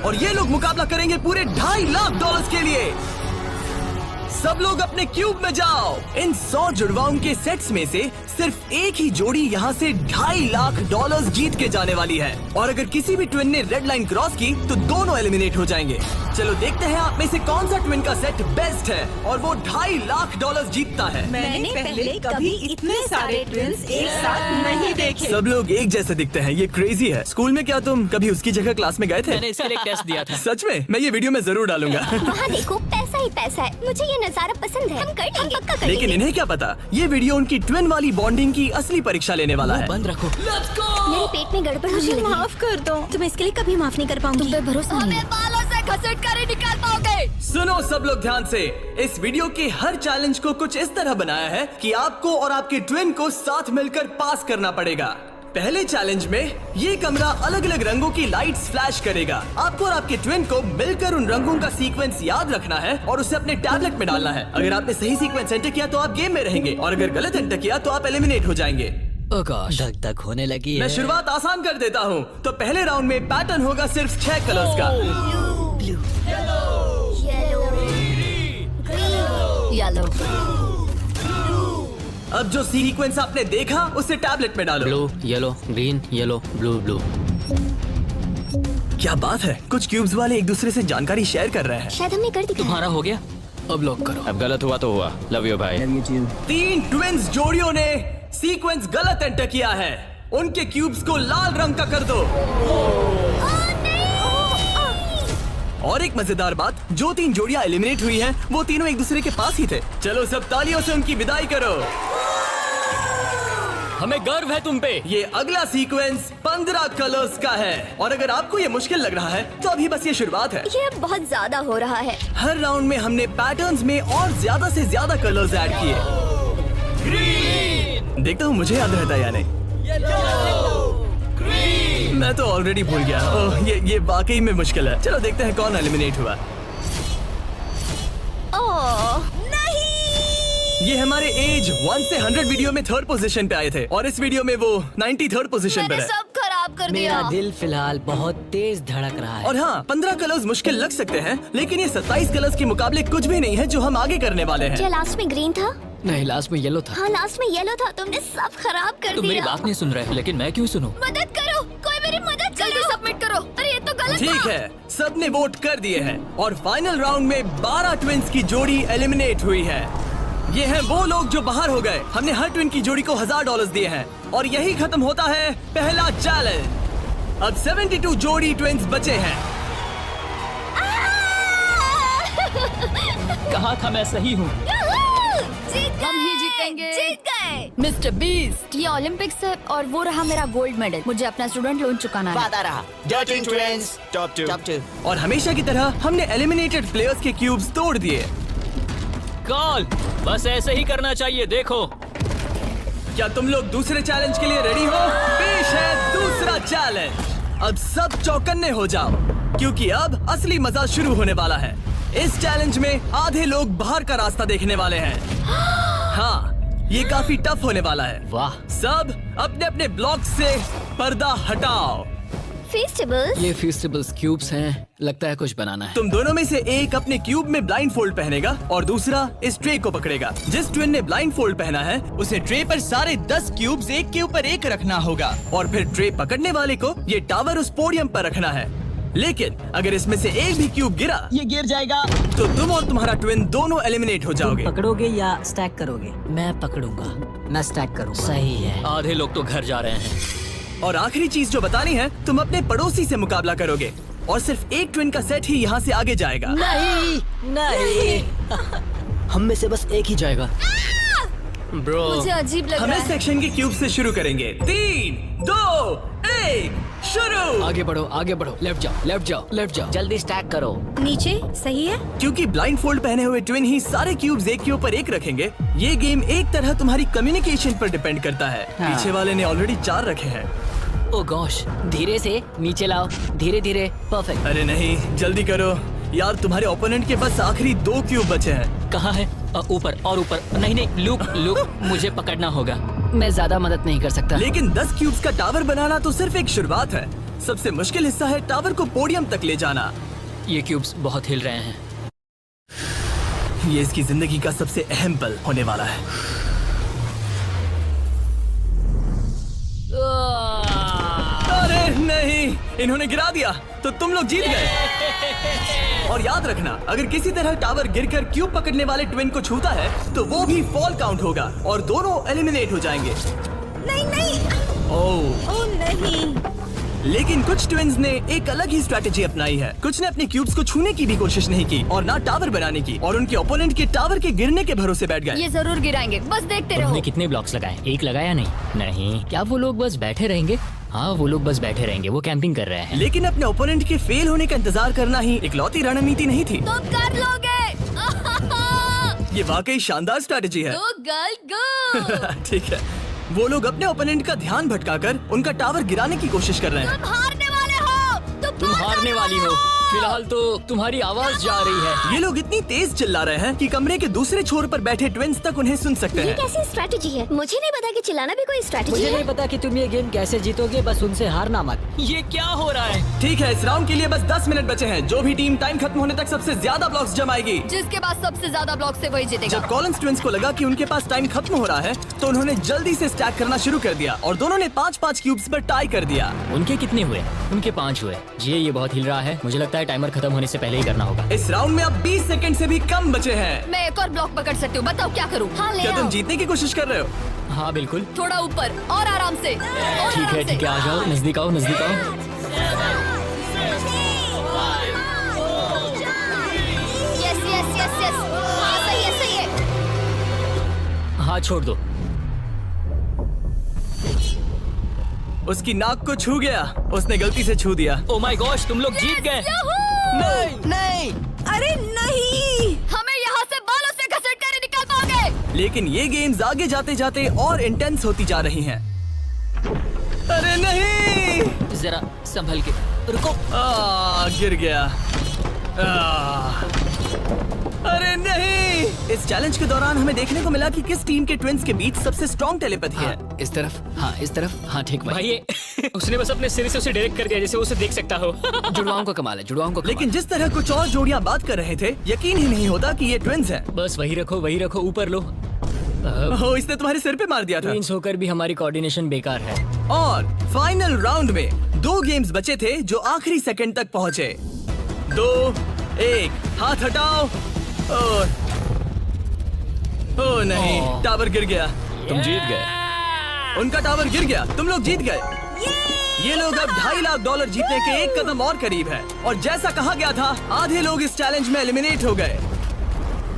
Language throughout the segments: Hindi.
और ये लोग मुकाबला करेंगे पूरे $2.5 लाख के लिए। सब लोग अपने क्यूब में जाओ। इन 100 जुड़वाओं के सेट्स में से सिर्फ एक ही जोड़ी यहाँ से $2.5 लाख जीत के जाने वाली है। और अगर किसी भी ट्विन ने रेड लाइन क्रॉस की तो दोनों एलिमिनेट हो जाएंगे। चलो देखते हैं आप में से कौन सा ट्विन का सेट बेस्ट है और वो $2.5 लाख जीतता है। मैंने पहले कभी इतने सारे ट्विन्स एक साथ नहीं देखे। सब लोग एक जैसे दिखते हैं, ये क्रेजी है। स्कूल में क्या तुम कभी उसकी जगह क्लास में गए थे? मैंने इसके लिए टेस्ट दिया था। सच में? मैं ये वीडियो में जरूर डालूंगा। वहाँ देखो, पैसा ही पैसा है। मुझे ये नजारा पसंद है। हम कर लेंगे, पक्का कर लेकिन लेंगे। इन्हें क्या पता, ये वीडियो उनकी ट्विन वाली बॉन्डिंग की असली परीक्षा लेने वाला है। बंद रखो। मेरे पेट में गड़बड़ होने लगी। माफ कर दो। तुम इसके लिए कभी माफ नहीं कर पाऊंगी। तुम पे भरोसा नहीं। बालों से घसीट कर ही निकाल पाओगे। सुनो सब लोग ध्यान से, इस वीडियो के हर चैलेंज को कुछ इस तरह बनाया है कि आपको और आपके ट्विन को साथ मिलकर पास करना पड़ेगा। पहले चैलेंज में ये कमरा अलग अलग रंगों की लाइट्स फ्लैश करेगा। आपको और आपके ट्विन को मिलकर उन रंगों का सीक्वेंस याद रखना है और उसे अपने टैबलेट में डालना है। अगर आपने सही सीक्वेंस एंटर किया तो आप गेम में रहेंगे और अगर गलत एंटर किया तो आप एलिमिनेट हो जाएंगे। ओह गॉश, धक धक होने लगी है। मैं शुरुआत आसान कर देता हूँ। तो पहले राउंड में पैटर्न होगा सिर्फ 6 कलर्स का। येलो। अब जो सीक्वेंस आपने देखा उसे टैबलेट में डालो। Blue, yellow, green, yellow, blue, blue. क्या बात है, कुछ क्यूब्स वाले एक दूसरे से जानकारी शेयर कर रहे हैं। शायद हमने कर दिया। तुम्हारा हो गया, अब लॉक करो। अब गलत हुआ तो हुआ। लव यू भाई। 3 ट्विन्स जोड़ियों ने सीक्वेंस गलत एंटर किया है। उनके क्यूब्स को लाल रंग का कर दो। और एक मजेदार बात, जो 3 जोड़ियां एलिमिनेट हुई हैं, वो तीनों एक दूसरे के पास ही थे। चलो सब तालियों से उनकी विदाई करो। हमें गर्व है तुम पे। ये अगला सीक्वेंस 15 कलर्स का है और अगर आपको ये मुश्किल लग रहा है तो अभी बस ये शुरुआत है। ये अब बहुत ज्यादा हो रहा है। हर राउंड में हमने पैटर्न्स में और ज्यादा से ज्यादा कलर्स ऐड किए। ग्रीन। देखता हूँ मुझे याद रहता है या नहीं। मैं तो ऑलरेडी भूल गया। ओह, ये वाकई में मुश्किल है। चलो देखते हैं कौन एलिमिनेट हुआ। ओह ये हमारे एज 1 से 100 वीडियो में 3rd पोजीशन पे आए थे और इस वीडियो में वो 93rd पोजीशन पर मैंने है। सब खराब कर मेरा दिया। दिल फिलहाल बहुत तेज धड़क रहा है। और हाँ, 15 कलर्स मुश्किल लग सकते हैं लेकिन ये 27 कलर्स के मुकाबले कुछ भी नहीं है जो हम आगे करने वाले क्या हैं। लास्ट में ग्रीन था? नहीं, लास्ट में येलो था। हाँ लास्ट में येलो था। तुमने सब खराब कर तुम मेरी दिया। बात नहीं सुन रहे, लेकिन मैं क्यों सुनूं? मदद करो, कोई मेरी मदद करो। जल्दी सबमिट करो। अरे ये तो गलत ठीक था। है, सबने वोट कर दिए हैं और फाइनल राउंड में 12 ट्विन्स की जोड़ी एलिमिनेट हुई है। ये हैं वो लोग जो बाहर हो गए। हमने हर ट्विन की जोड़ी को $1000 दिए हैं और यही खत्म होता है पहला चैलेंज। अब 72 जोड़ी ट्विन्स बचे हैं। कहा था मैं सही हूँ। हम ही जीतेंगे। जीत गए। मिस्टर बीस्ट, ये ओलंपिक्स है और वो रहा मेरा गोल्ड मेडल। मुझे अपना स्टूडेंट लोन चुकाना है। वादा रहा। Dirty Twins, top 2. और हमेशा की तरह हमने एलिमिनेटेड प्लेयर्स के क्यूब्स तोड़ दिए। कॉल, बस ऐसे ही करना चाहिए। देखो, क्या तुम लोग दूसरे चैलेंज के लिए रेडी हो? पेश है दूसरा चैलेंज। अब सब चौकन्ने हो जाओ क्योंकि अब असली मजा शुरू होने वाला है। इस चैलेंज में आधे लोग बाहर का रास्ता देखने वाले हैं। हाँ, ये काफी टफ होने वाला है। वाह। सब अपने अपने ब्लॉक से पर्दा हटाओ। फेस्टिवल्स। ये फेस्टिवल्स क्यूब्स हैं, लगता है कुछ बनाना है। तुम दोनों में से एक अपने क्यूब में ब्लाइंड फोल्ड पहनेगा और दूसरा इस ट्रे को पकड़ेगा। जिस ट्विन ने ब्लाइंड फोल्ड पहना है उसे ट्रे पर सारे 10 क्यूब्स एक के ऊपर एक रखना होगा और फिर ट्रे पकड़ने वाले को ये टावर उस पोडियम पर रखना है। लेकिन अगर इसमें से एक भी क्यूब गिरा, ये गिर जाएगा। तो तुम और तुम्हारा ट्विन दोनों एलिमिनेट हो जाओगे। पकड़ोगे या स्टैक करोगे? मैं पकड़ूंगा। मैं स्टैक करूंगा। सही है। आधे लोग तो घर जा रहे हैं। और आखिरी चीज जो बतानी है, तुम अपने पड़ोसी से मुकाबला करोगे और सिर्फ एक ट्विन का सेट ही यहाँ से आगे जाएगा। नहीं। हम में से बस एक ही जाएगा। ब्रो, मुझे अजीब लग हम रहा इस है। सेक्शन के क्यूब से शुरू करेंगे। 3, 2, 1, शुरू। आगे बढ़ो, आगे बढ़ो। लेफ्ट जाओ, लेफ्ट जाओ, लेफ्ट जाओ। जल्दी स्टैक करो। नीचे सही है। क्योंकि ब्लाइंड फोल्ड पहने हुए ट्विन ही सारे क्यूब्स एक के ऊपर एक रखेंगे, ये गेम एक तरह तुम्हारी कम्युनिकेशन पर डिपेंड करता है। हाँ। पीछे वाले ने ऑलरेडी 4 रखे हैं। ओ गॉश, धीरे से नीचे लाओ, धीरे धीरे। परफेक्ट। अरे नहीं, जल्दी करो यार, तुम्हारे ओपोनेंट के बस आखिरी 2 क्यूब बचे हैं। कहाँ है? ऊपर और ऊपर। नहीं नहीं, लूप लूप, मुझे पकड़ना होगा। मैं ज्यादा मदद नहीं कर सकता। लेकिन 10 क्यूब्स का टावर बनाना तो सिर्फ एक शुरुआत है। सबसे मुश्किल हिस्सा है टावर को पोडियम तक ले जाना। ये क्यूब्स बहुत हिल रहे हैं। ये इसकी जिंदगी का सबसे अहम पल होने वाला है। अरे नहीं, इन्होंने गिरा दिया, तो तुम लोग जीत गए। और याद रखना, अगर किसी तरह टावर गिरकर क्यूब पकड़ने वाले ट्विन को छूता है तो वो भी फॉल काउंट होगा और दोनों एलिमिनेट हो जाएंगे। नहीं नहीं, ओह नहीं। लेकिन कुछ ट्विन्स ने एक अलग ही स्ट्रेटेजी अपनाई है। कुछ ने अपने क्यूब्स को छूने की भी कोशिश नहीं की और ना टावर बनाने की, और उनके ओपोनेंट के टावर के गिरने के भरोसे बैठ गए। ये जरूर गिराएंगे, बस देखते रहो। उन्होंने कितने ब्लॉक्स लगाए? एक लगाया नहीं। क्या वो लोग बस बैठे रहेंगे? हाँ, वो लोग बस बैठे रहेंगे, वो कैंपिंग कर रहे हैं। लेकिन अपने ओपोनेंट के फेल होने का इंतजार करना ही इकलौती रणनीति नहीं थी। तुम कर लोगे। ये वाकई शानदार स्ट्रेटेजी है। गो गर्ल गो। ठीक है, वो लोग अपने ओपोनेंट का ध्यान भटकाकर उनका टावर गिराने की कोशिश कर रहे हैं। तुम हारने वाले हो। तुम हारने वाली हो। फिलहाल तो तुम्हारी आवाज जा रही है। ये लोग इतनी तेज चिल्ला रहे हैं कि कमरे के दूसरे छोर पर बैठे ट्विन्स तक उन्हें सुन सकते ये हैं। कैसी स्ट्रेटेजी है? मुझे नहीं पता कि चिल्लाना भी कोई स्ट्रेटेजी मुझे है। नहीं पता कि तुम ये गेम कैसे जीतोगे, बस उनसे हारना मत। ये क्या हो रहा है? ठीक है, इस राउंड के लिए बस 10 मिनट बचे हैं। जो भी टीम टाइम खत्म होने तक सबसे ज्यादा ब्लॉक्स जमाएगी, जिसके पास सबसे ज्यादा ब्लॉक से वही जीतेगा। जब कॉलिंस ट्विन्स को लगा कि उनके पास टाइम खत्म हो रहा है तो उन्होंने जल्दी से स्टैक करना शुरू कर दिया और दोनों ने 5-5 क्यूब्स पर टाई कर दिया। उनके कितने हुए? उनके 5 हुए। जी, ये बहुत हिल रहा है। मुझे लगता है टाइमर खत्म होने से पहले ही करना होगा। इस राउंड में अब 20 सेकंड से भी कम बचे हैं। मैं एक और ब्लॉक पकड़ सकती हूँ, बताओ क्या करूँ? हाँ, ले क्या तुम आओ। जीतने की कोशिश कर रहे हो? हाँ बिल्कुल। थोड़ा ऊपर और आराम से। और ठीक है, आराम से। आ जाओ, नजदीक आओ, नजदीक आओ। Yes yes yes yes. हाँ, सही है सही है। हाथ छोड़ दो। उसकी नाक को छू गया, उसने गलती से छू दिया। ओ माय गॉश, तुम लोग जीत गए। नहीं, अरे नहीं। हमें यहाँ से बालों से घसीट कर ही निकाल पाओगे। लेकिन ये गेम्स आगे जाते जाते और इंटेंस होती जा रही हैं। अरे नहीं, जरा संभल के रुको। गिर गया। अरे नहीं। इस चैलेंज के दौरान हमें देखने को मिला कि किस टीम के ट्विन्स के बीच सबसे स्ट्रॉन्ग टेलीपैथी है। इस तरफ, हाँ इस तरफ, हाँ ठीक भाई। ये उसने बस अपने सिर से उसे डायरेक्ट कर दिया जैसे उसे देख सकता हो। जुड़वाओं को कमाल है, जुड़वाओं को कमाल। लेकिन जिस तरह कुछ और जोड़ियां बात कर रहे थे, यकीन ही नहीं होता कि ये ट्विन्स हैं। बस वही रखो, ऊपर लो। ओह, इसने तुम्हारे सिर पे मार दिया था। ट्विन्स होकर भी हमारी कोऑर्डिनेशन बेकार है। और फाइनल राउंड में 2 गेम्स बचे थे जो आखिरी सेकंड तक पहुंचे। 2, 1, हाथ हटाओ। ओह नहीं, टावर गिर गया। तुम जीत गए। उनका टावर गिर गया, तुम लोग जीत गए। ये लोग अब $2.5 लाख जीतने के एक कदम और करीब है। और जैसा कहा गया था, आधे लोग इस चैलेंज में एलिमिनेट हो गए।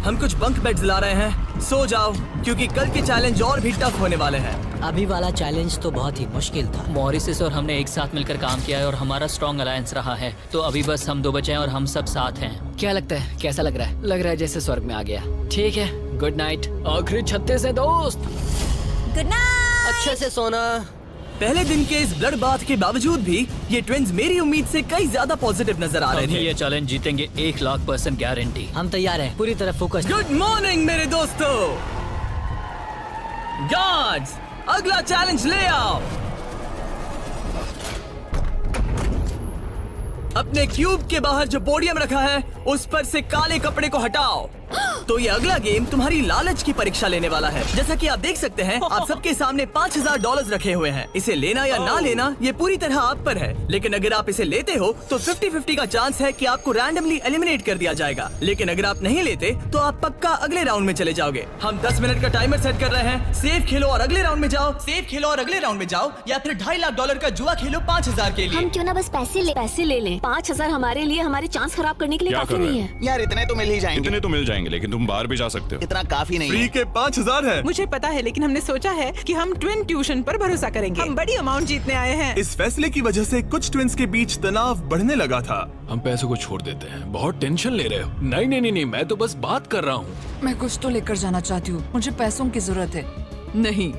हम कुछ बंक बेड्स ला रहे हैं, सो जाओ क्योंकि कल के चैलेंज और भी टफ होने वाले हैं। अभी वाला चैलेंज तो बहुत ही मुश्किल था। मॉरिस और हमने एक साथ मिलकर काम किया है और हमारा स्ट्रॉन्ग अलायंस रहा है। तो अभी बस हम 2 बचे हैं और हम सब साथ हैं। क्या लगता है, कैसा लग रहा है? लग रहा है जैसे स्वर्ग में आ गया। ठीक है, गुड नाइट। आखिरी 36 है दोस्त। Good night. अच्छे से सोना। पहले दिन के इस ब्लड बाथ के बावजूद भी ये ट्विन्स मेरी उम्मीद से कई ज्यादा पॉजिटिव नजर आ रहे अभी थे। ये चैलेंज जीतेंगे 1,00,000% गारंटी। हम तैयार हैं, पूरी तरह फोकस। गुड मॉर्निंग मेरे दोस्तों। गार्ड्स, अगला चैलेंज ले आओ। अपने क्यूब के बाहर जो पोडियम रखा है उस पर से काले कपड़े को हटाओ। तो ये अगला गेम तुम्हारी लालच की परीक्षा लेने वाला है। जैसा कि आप देख सकते हैं, आप सबके सामने $5,000 रखे हुए हैं। इसे लेना या ना लेना ये पूरी तरह आप पर है। लेकिन अगर आप इसे लेते हो तो 50-50 का चांस है कि आपको रैंडमली एलिमिनेट कर दिया जाएगा। लेकिन अगर आप नहीं लेते तो आप पक्का अगले राउंड में चले जाओगे। हम 10 मिनट का टाइमर सेट कर रहे हैं। सेफ खेलो और अगले राउंड में जाओ, सेफ खेलो और अगले राउंड में जाओ, या फिर $2.5 लाख का जुआ खेलो 5,000 के लिए। हम क्यों ना बस पैसे ले लें। 5,000 हमारे लिए हमारे चांस खराब करने के लिए क्या काफी कर रहे नहीं हो? है। यार इतने तो मिल ही जाएंगे। इतने तो मिल जाएंगे, लेकिन तुम बाहर भी जा सकते हो। इतना काफी नहीं फ्री है। के 5,000 है। मुझे पता है, लेकिन हमने सोचा है कि हम ट्विन ट्यूशन पर भरोसा करेंगे। हम बड़ी अमाउंट जीतने आए हैं। इस फैसले की वजह से कुछ ट्विन्स के बीच तनाव बढ़ने लगा था। हम पैसों को छोड़ देते हैं, बहुत टेंशन ले रहे हो। नहीं, मैं तो बस बात कर रहा हूँ। मैं कुछ तो लेकर जाना चाहती हूँ, मुझे पैसों की जरूरत है। नहीं,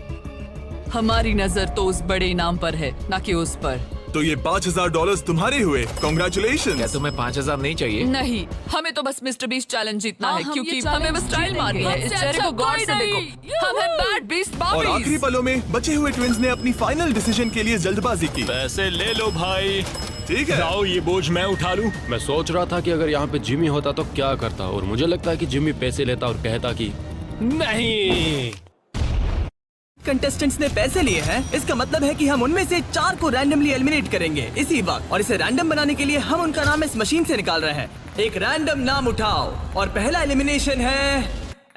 हमारी नजर तो उस बड़े इनाम पर है, ना कि उस पर। तो ये $5000 तुम्हारे हुए। क्या कॉन्ग्रेचुलेशन। तुम्हें 5000 नहीं चाहिए? नहीं, हमें तो बस मिस्टर बीस्ट चैलेंज जीतना है, हम क्योंकि ये हमें बस स्टाइल मारनी है। इस चेहरे को गौर से देखो, हम हैं बैड बीस्ट और आखिरी बॉबीज। पलों में बचे हुए ट्विंस ने अपनी फाइनल डिसीजन के लिए जल्दबाजी की। पैसे ले लो भाई। ठीक है, जाओ, ये बोझ मैं उठा लूं। मैं सोच रहा था कि अगर यहाँ पे जिमी होता तो क्या करता, और मुझे लगता है कि जिमी पैसे लेता और कहता कि नहीं। कंटेस्टेंट्स ने पैसे लिए हैं, इसका मतलब है कि हम उनमें से 4 को रैंडमली एलिमिनेट करेंगे इसी वक्त। और इसे रैंडम बनाने के लिए हम उनका नाम इस मशीन से निकाल रहे हैं। एक रैंडम नाम उठाओ और पहला एलिमिनेशन है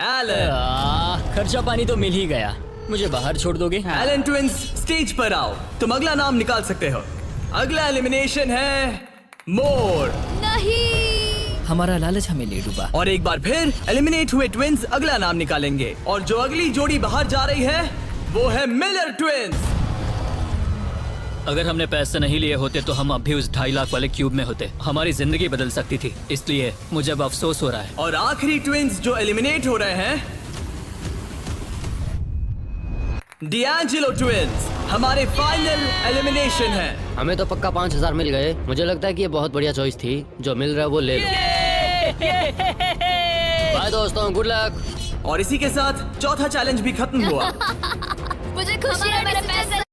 एलन। खर्चा पानी तो मिल ही गया, मुझे बाहर छोड़ दोगे? एलन ट्विंस स्टेज पर आओ, तुम अगला नाम निकाल सकते हो। अगला एलिमिनेशन है मोर। नहीं। हमारा लालच हमें ले डूबा। और एक बार फिर एलिमिनेट हुए ट्विंस अगला नाम निकालेंगे, और जो अगली जोड़ी बाहर जा रही है वो है मिलर ट्विंस। अगर हमने पैसे नहीं लिए होते तो हम अब भी उस 2.5 लाख वाले क्यूब में होते। हमारी जिंदगी बदल सकती थी, इसलिए मुझे अब अफसोस हो रहा है। और आखिरी ट्विंस जो एलिमिनेट हो रहे हैं, डिएंजेलो ट्विंस हमारे फाइनल एलिमिनेशन है। हमें तो पक्का 5000 मिल गए। मुझे लगता है कि ये बहुत बढ़िया चॉइस थी। जो मिल रहा है वो ले लो। बाय दोस्तों, गुड लक। और इसी के साथ चौथा चैलेंज भी खत्म हुआ। मुझे खुशी है मेरे पैसे।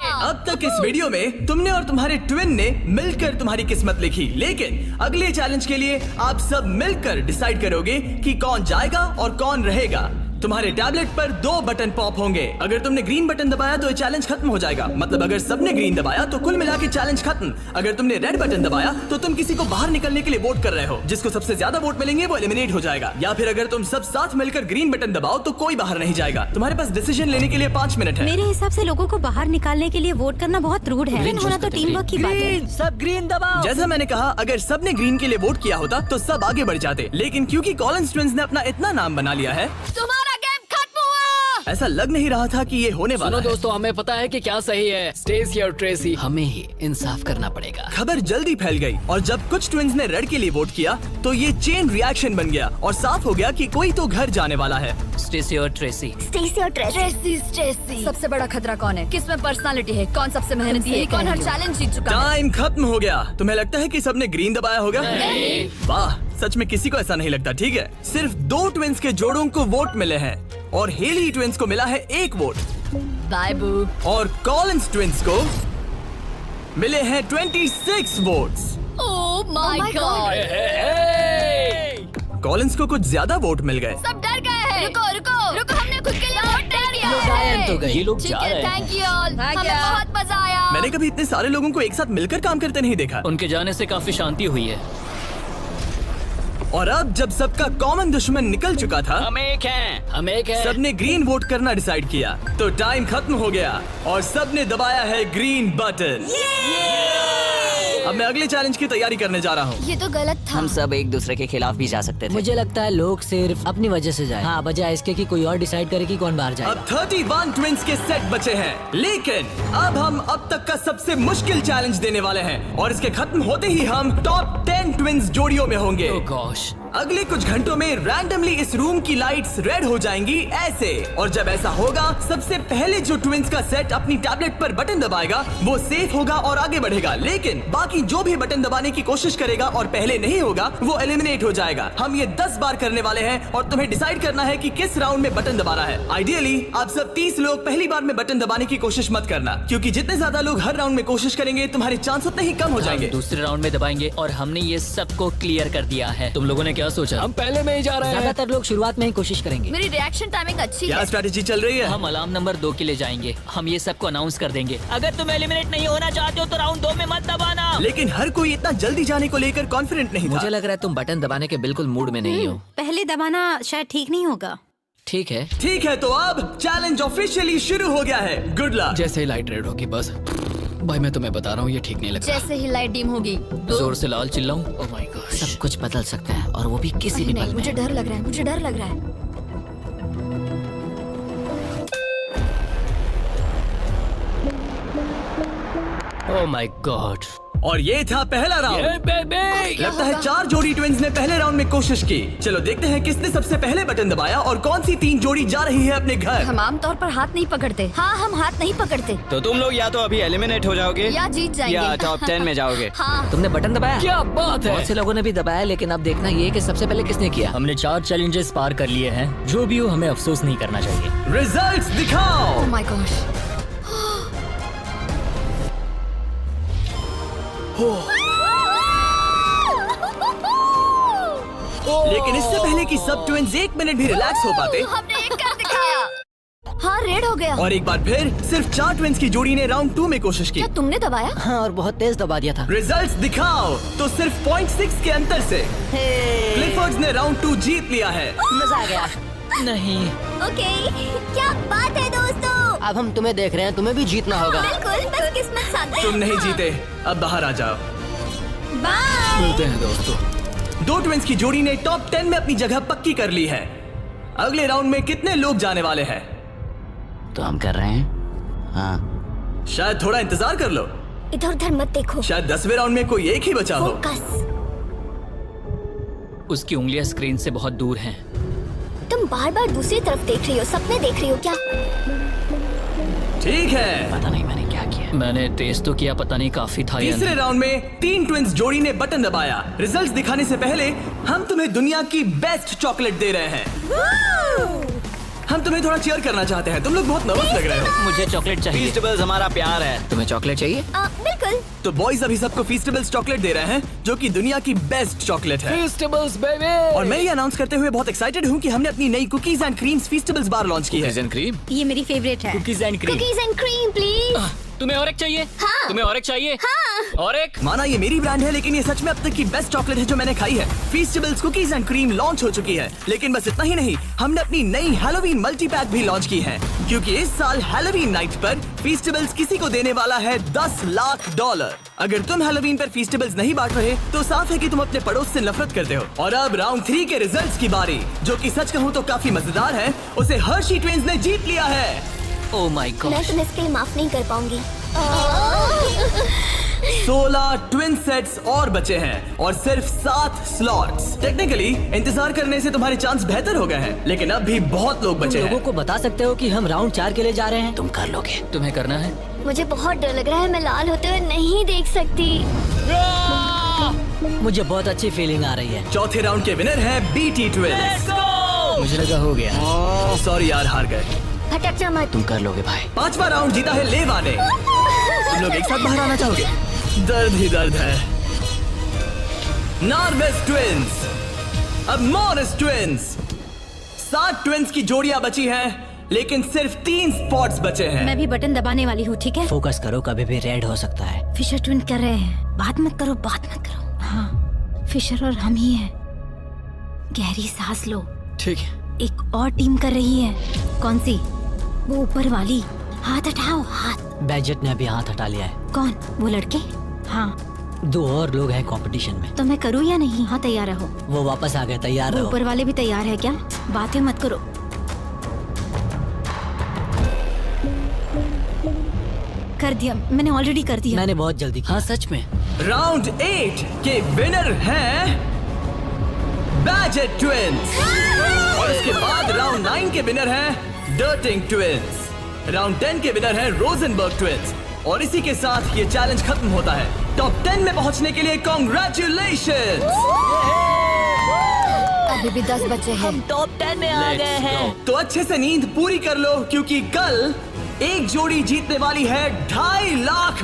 अब तक इस वीडियो में तुमने और तुम्हारे ट्विन ने मिलकर तुम्हारी किस्मत लिखी, लेकिन अगले चैलेंज के लिए आप सब मिलकर डिसाइड करोगे कि कौन जाएगा और कौन रहेगा। तुम्हारे टैबलेट पर 2 बटन पॉप होंगे। अगर तुमने ग्रीन बटन दबाया तो ये चैलेंज खत्म हो जाएगा। मतलब अगर सबने ग्रीन दबाया तो कुल मिला के चैलेंज खत्म। अगर तुमने रेड बटन दबाया तो तुम किसी को बाहर निकलने के लिए वोट कर रहे हो। जिसको सबसे ज्यादा वोट मिलेंगे वो एलिमिनेट हो जाएगा। या फिर अगर तुम सब साथ मिलकर ग्रीन बटन दबाओ तो कोई बाहर नहीं जाएगा। तुम्हारे पास डिसीजन लेने के लिए 5 मिनट है। मेरे हिसाब से लोगों को बाहर निकालने के लिए वोट करना बहुत रूड है। Green होना तो choose टीम वर्क की बात है। सब ग्रीन दबाओ। जैसा मैंने कहा, अगर सबने ग्रीन के लिए वोट किया होता तो सब आगे बढ़ जाते, लेकिन क्योंकि कॉलिंस ट्विंस ने अपना इतना नाम बना लिया है, तुम्हारा गेम खत्म हुआ। ऐसा लग नहीं रहा था कि ये होने वाला सुनो है। दोस्तों, हमें पता है कि क्या सही है। स्टेसी और ट्रेसी, हमें ही इंसाफ करना पड़ेगा। खबर जल्दी फैल गई और जब कुछ ट्विंस ने रेड के लिए वोट किया तो ये चेन रिएक्शन बन गया और साफ हो गया कि कोई तो घर जाने वाला है। स्टेसी और ट्रेसी। स्टेसी और ट्रेसी। सबसे बड़ा खतरा कौन है? किसमें पर्सनालिटी है? कौन सबसे मेहनती है? कौन हर चैलेंज जीत चुका है? टाइम खत्म हो गया। तुम्हें लगता है कि सबने ग्रीन दबाया होगा? नहीं। वाह, सच में किसी को ऐसा नहीं लगता। ठीक है, सिर्फ 2 ट्विंस के जोड़ों को वोट मिले हैं और हेली ट्विंस को मिला है 1 वोट बाय बू। और कॉलिंस ट्विंस को मिले हैं 26 votes. Oh my God. Collins को कुछ ज्यादा वोट मिल गए। सब डर गए हैं। रुको, हमने खुद के लिए वोट डाल दिया लोग गायब तो गए। ये लोग ठीक जा है, रहे हैं। Thank you all. हमें बहुत मजा आया। मैंने कभी इतने सारे लोगों को एक साथ मिलकर काम करते नहीं देखा। उनके जाने से काफी शांति हुई है। और अब जब सबका कॉमन दुश्मन निकल चुका था, हम एक हैं। सबने ग्रीन वोट करना डिसाइड किया तो टाइम खत्म हो गया और सबने दबाया है ग्रीन बटन। अब मैं अगले चैलेंज की तैयारी करने जा रहा हूँ। ये तो गलत था। हम सब एक दूसरे के खिलाफ भी जा सकते थे। मुझे लगता है लोग सिर्फ अपनी वजह से जाए। हाँ, बजाय इसके कि कोई और डिसाइड करे कि कौन बाहर जाएगा। अब 31 ट्विंस के सेट बचे हैं, लेकिन अब हम अब तक का सबसे मुश्किल चैलेंज देने वाले हैं और इसके खत्म होते ही हम टॉप 10 ट्विंस जोड़ियों में होंगे। Oh gosh। अगले कुछ घंटों में रैंडमली इस रूम की लाइट्स रेड हो जाएंगी ऐसे, और जब ऐसा होगा सबसे पहले जो ट्विंस का सेट अपनी टैबलेट पर बटन दबाएगा वो सेफ होगा और आगे बढ़ेगा, लेकिन बाकी जो भी बटन दबाने की कोशिश करेगा और पहले नहीं होगा वो एलिमिनेट हो जाएगा। हम ये 10 बार करने वाले हैं और तुम्हें डिसाइड करना है कि किस राउंड में बटन दबाना है। आइडियली आप सब 30 लोग पहली बार में बटन दबाने की कोशिश मत करना, क्योंकि जितने ज्यादा लोग हर राउंड में कोशिश करेंगे तुम्हारे चांस उतने ही कम हो जाएंगे। दूसरे राउंड में दबाएंगे और हमने ये सबको क्लियर कर दिया है। तुम लोगों ने क्या सोचा? हम पहले में ही जा रहे हैं। ज्यादातर लोग शुरुआत में ही कोशिश करेंगे। मेरी रिएक्शन टाइमिंग अच्छी क्या है। स्ट्रैटेजी चल रही है? हम अलार्म नंबर 2 के लिए जाएंगे। हम ये सबको अनाउंस कर देंगे। अगर तुम एलिमिनेट नहीं होना चाहते हो तो राउंड 2 में मत दबाना। लेकिन हर कोई इतना जल्दी जाने को लेकर कॉन्फिडेंट नहीं था। मुझे लग रहा है तुम बटन दबाने के बिल्कुल मूड में नहीं हो। पहले दबाना शायद ठीक नहीं होगा। ठीक है, तो अब चैलेंज ऑफिशियली शुरू हो गया है। Good luck. जैसे ही लाइट रेड होगी बस। भाई मैं तुम्हें बता रहा हूँ ये ठीक नहीं लग रहा। जैसे ही लाइट डिम होगी तो जोर से लाल चिल्लाऊं? ओह माय गॉड। सब कुछ बदल सकता है और वो भी किसी भी पल नहीं, में। मुझे डर लग रहा है। ओह माय गॉड। और ये था पहला राउंड। लगता है 4 जोड़ी ट्विंस ने पहले राउंड में कोशिश की। चलो देखते हैं किसने सबसे पहले बटन दबाया और कौन सी 3 जोड़ी जा रही है अपने घर। हम आमतौर पर हाथ नहीं पकड़ते। हाँ, हम हाथ नहीं पकड़ते। तो तुम लोग या तो अभी एलिमिनेट हो जाओगे या जीत जाएंगे। या टॉप 10 में जाओगे। हाँ। तुमने बटन दबाया? क्या बात है। बहुत से लोगों ने भी दबाया, लेकिन अब देखना ये कि सबसे पहले किसने किया। हमने 4 चैलेंजेस पार कर लिए हैं। जो भी हो, हमें अफसोस नहीं करना चाहिए। रिजल्ट्स दिखाओ। ओह माय गॉड। लेकिन इससे पहले कि सब ट्विंस 1 मिनट भी रिलैक्स हो पाते, हमने एक कर दिखाया। हाँ, रेड हो गया। और एक बार फिर सिर्फ 4 ट्विंस की जोड़ी ने राउंड 2 में कोशिश की। क्या तुमने दबाया? हाँ, और बहुत तेज दबा दिया था। रिजल्ट्स दिखाओ। तो सिर्फ 0.6 के अंतर से क्लिफर्ड्स ने राउंड 2 जीत लिया है। मजा आ गया। नहीं। ओके, क्या बात है दोस्तों। अब हम तुम्हें देख रहे हैं, तुम्हें भी जीतना होगा। बिल्कुल, बस किस्मत साथ दे। तुम नहीं जीते, अब बाहर आ जाओ। बाय। मिलते हैं दोस्तों। 2 ट्विंस की जोड़ी ने टॉप 10 में अपनी जगह पक्की कर ली है। अगले राउंड में कितने लोग जाने वाले हैं? तो हम कर रहे हैं। हाँ, शायद थोड़ा इंतजार कर लो। इधर उधर मत देखो। शायद 10वें राउंड में कोई एक ही बचा हो। फोकस। उसकी उंगलियां स्क्रीन से बहुत दूर हैं। तुम बार बार दूसरी तरफ देख रही हो, सपने देख रही हो क्या? ठीक है। पता नहीं मैंने क्या किया। मैंने टेस्ट तो किया, पता नहीं काफी था या तीसरे नहीं। राउंड में 3 ट्विंस जोड़ी ने बटन दबाया। रिजल्ट्स दिखाने से पहले हम तुम्हें दुनिया की बेस्ट चॉकलेट दे रहे हैं। हम तुम्हें थोड़ा चीयर करना चाहते हैं। तुम लोग बहुत नर्वस लग रहे हो। मुझे चॉकलेट चाहिए। फीस्टेबल्स हमारा प्यार है। तुम्हें चॉकलेट चाहिए? बिल्कुल। तो बॉयज अभी सबको फीस्टेबल्स चॉकलेट दे रहे हैं, जो कि दुनिया की बेस्ट चॉकलेट है। फीस्टेबल्स बेबी। और मैं ये अनाउंस करते हुए बहुत एक्साइटेड हूँ कि हमने अपनी नई cookies and creams feastables bar launch की है। क्रीम। ये मेरी फेवरेट है। Cookies and cream. Cookies and cream please. तुम्हें और एक चाहिए? हाँ। तुम्हें और एक चाहिए? हाँ। और एक? माना ये मेरी ब्रांड है, लेकिन ये सच में अब तक की बेस्ट चॉकलेट है जो मैंने खाई है। फीस्टेबल्स कुकीज एंड क्रीम लॉन्च हो चुकी है, लेकिन बस इतना ही नहीं, हमने अपनी नई हैलोवीन मल्टी पैक भी लॉन्च की है, क्योंकि इस साल हैलोवीन नाइट पर फीस्टेबल्स किसी को देने वाला है $10 लाख। अगर तुम हैलोवीन पर फीस्टेबल्स नहीं बांट रहे, तो साफ है कि तुम अपने पड़ोस से नफरत करते हो। और अब राउंड 3 के रिजल्ट्स की बारी, जो कि सच कहूँ तो काफी मजेदार है। उसे हर्शी ट्विंस ने जीत लिया है। ओह माय गॉड। मैं तुम्हें इसके लिए माफ नहीं कर पाऊंगी। 16 ट्विन सेट्स और बचे हैं और सिर्फ 7 स्लॉट्स। टेक्निकली इंतजार करने से तुम्हारे चांस बेहतर हो गए हैं, लेकिन अब भी बहुत लोग बचे तुम हैं। लोगों को बता सकते हो कि हम राउंड 4 के लिए जा रहे हैं। तुम कर लोगे। तुम्हें करना है? मुझे बहुत डर लग रहा है, मैं लाल होते हुए नहीं देख सकती। मुझे बहुत अच्छी फीलिंग आ रही है। चौथे राउंड के विनर है बीटी ट्विंस। मुझे लगा हो गया। सॉरी यार, हार गए। भटक जा मत। तुम कर लोगे भाई। 5वां राउंड जीता है लेवा ने। तुम लोग एक साथ बाहर आना चाहोगे? दर्द ही दर्द है। नार्वेस ट्विंस, अब मॉरिस ट्विंस। 7 ट्विंस की जोड़ियां बची हैं, लेकिन सिर्फ 3 स्पॉट्स बचे हैं। मैं भी बटन दबाने वाली हूँ, ठीक है? फोकस करो, कभी भी रेड हो सकता है। फिशर ट्विन कर रहे हैं। बात मत करो, बात मत करो। हाँ, फिशर और हम ही हैं। गहरी सांस लो। ठीक है। एक और टीम कर रही है। कौन सी? वो ऊपर वाली। हाथ हटाओ, हाथ। बैजेट ने अभी हाथ हटा लिया है। कौन? वो लड़के? हाँ। 2 और लोग हैं कंपटीशन में। तो मैं करूँ या नहीं? हाँ, तैयार रहो। वो वापस आ गए, तैयार वो रहो। ऊपर वाले भी तैयार है क्या? बातें मत करो। कर दिया, मैंने ऑलरेडी कर दिया। मैंने बहुत जल्दी किया। हाँ सच में। राउंड 8 के विनर हैं बैजेट ट्विंस। और इसके बाद राउंड 9 के विनर हैं डर्टिंग ट्विंस। राउंड 10 के विनर हैं रोजनबर्ग ट्विंस। और इसी के साथ ये चैलेंज खत्म होता है। टॉप 10 में पहुंचने के लिए कांग्रेचुलेशंस। अभी भी 10 बचे हैं। हम टॉप 10 में आ गए हैं। तो अच्छे से नींद पूरी कर लो, क्योंकि कल एक जोड़ी जीतने वाली है $2.5 लाख